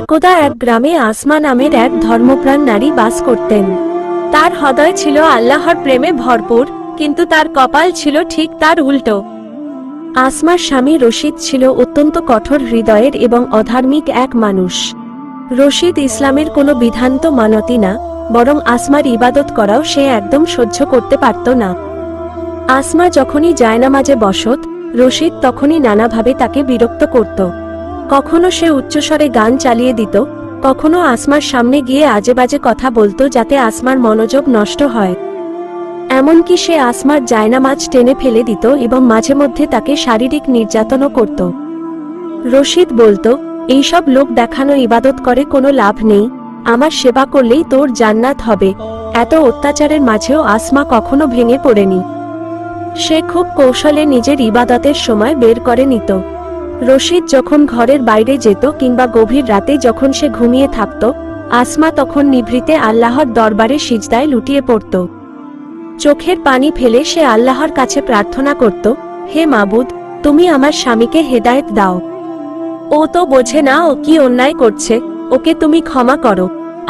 একদা এক গ্রামে আসমা নামের এক ধর্মপ্রাণ নারী বাস করতেন। তার হৃদয় ছিল আল্লাহর প্রেমে ভরপুর, কিন্তু তার কপাল ছিল ঠিক তার উল্টো। আসমার স্বামী রশিদ ছিল অত্যন্ত কঠোর হৃদয়ের এবং অধার্মিক এক মানুষ। রশিদ ইসলামের কোনো বিধান তো মানতি না, বরং আসমার ইবাদত করাও সে একদম সহ্য করতে পারত না। আসমা যখনই জায়নামাজে বসত, রশিদ তখনই নানাভাবে তাকে বিরক্ত করত। কখনো সে উচ্চস্বরে গান চালিয়ে দিত, কখনো আসমার সামনে গিয়ে আজেবাজে কথা বলতো যাতে আসমার মনোযোগ নষ্ট হয়। এমনকি সে আসমার জায়নামাজ টেনে ফেলে দিত এবং মাঝে মধ্যে তাকে শারীরিক নির্যাতনও করত। রশিদ বলতো, এইসব লোক দেখানো ইবাদত করে কোনো লাভ নেই, আমার সেবা করলেই তোর জান্নাত হবে। এত অত্যাচারের মাঝেও আসমা কখনো ভেঙে পড়েনি। সে খুব কৌশলে নিজের ইবাদতের সময় বের করে নিত। রশিদ যখন ঘরের বাইরে যেত কিংবা গভীর রাতে যখন সে ঘুমিয়ে থাকত, আসমা তখন নিভৃতে আল্লাহর দরবারে সিজদায় লুটিয়ে পড়ত। চোখের পানি ফেলে সে আল্লাহর কাছে প্রার্থনা করত, হে মাবুদ, তুমি আমার স্বামীকে হেদায়েত দাও। ও তো বোঝে না ও কি অন্যায় করছে, ওকে তুমি ক্ষমা করো।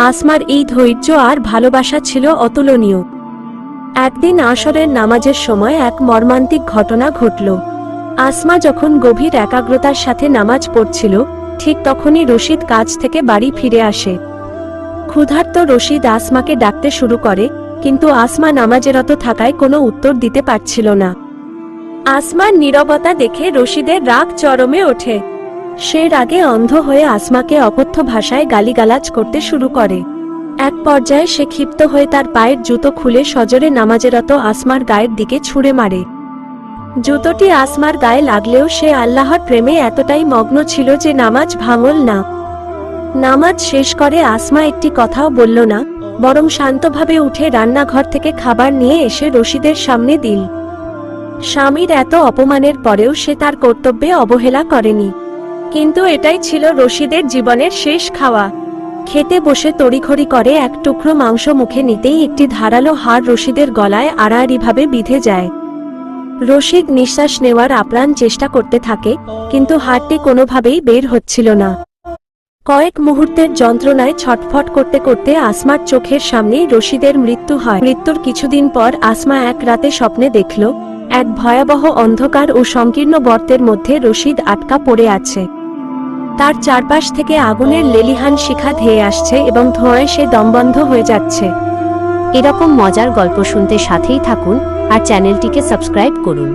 আসমার এই ধৈর্য আর ভালোবাসা ছিল অতুলনীয়। একদিন আসরের নামাজের সময় এক মর্মান্তিক ঘটনা ঘটল। আসমা যখন গভীর একাগ্রতার সাথে নামাজ পড়ছিল, ঠিক তখনই রশিদ কাজ থেকে বাড়ি ফিরে আসে। ক্ষুধার্ত রশিদ আসমাকে ডাকতে শুরু করে, কিন্তু আসমা নামাজেরত থাকায় কোনো উত্তর দিতে পারছিল না। আসমার নীরবতা দেখে রশিদের রাগ চরমে ওঠে। সে রাগে অন্ধ হয়ে আসমাকে অকথ্য ভাষায় গালিগালাজ করতে শুরু করে। এক পর্যায়ে সে ক্ষিপ্ত হয়ে তার পায়ের জুতো খুলে সজোরে নামাজেরত আসমার গায়ের দিকে ছুঁড়ে মারে। জুতোটি আসমার গায়ে লাগলেও সে আল্লাহর প্রেমে এতটাই মগ্ন ছিল যে নামাজ ভাঙল না। নামাজ শেষ করে আসমা একটি কথাও বলল না, বরং শান্তভাবে উঠে রান্নাঘর থেকে খাবার নিয়ে এসে রশিদের সামনে দিল। স্বামীর এত অপমানের পরেও সে তার কর্তব্যে অবহেলা করেনি। কিন্তু এটাই ছিল রশিদের জীবনের শেষ খাওয়া। খেতে বসে তড়িঘড়ি করে এক টুকরো মাংস মুখে নিতেই একটি ধারালো হাড় রশিদের গলায় আড়াআড়িভাবে বিঁধে যায়। রশিদ নিঃশ্বাস নেওয়ার আপ্রাণ চেষ্টা করতে থাকে, কিন্তু হাড়টি কোনোভাবেই বের হচ্ছিল না। কয়েক মুহূর্তের যন্ত্রণায় ছটফট করতে করতে আসমার চোখের সামনেই রশিদের মৃত্যু হয়। মৃত্যুর কিছুদিন পর আসমা এক রাতে স্বপ্নে দেখল, এক ভয়াবহ অন্ধকার ও সংকীর্ণ গর্তের মধ্যে রশিদ আটকা পড়ে আছে। তার চারপাশ থেকে আগুনের লেলিহান শিখা ধেয়ে আসছে এবং ধোঁয়ায় সে দমবন্ধ হয়ে যাচ্ছে। এরকম মজার গল্প শুনতে সাথেই থাকুন আর চ্যানেলটিকে সাবস্ক্রাইব করুন।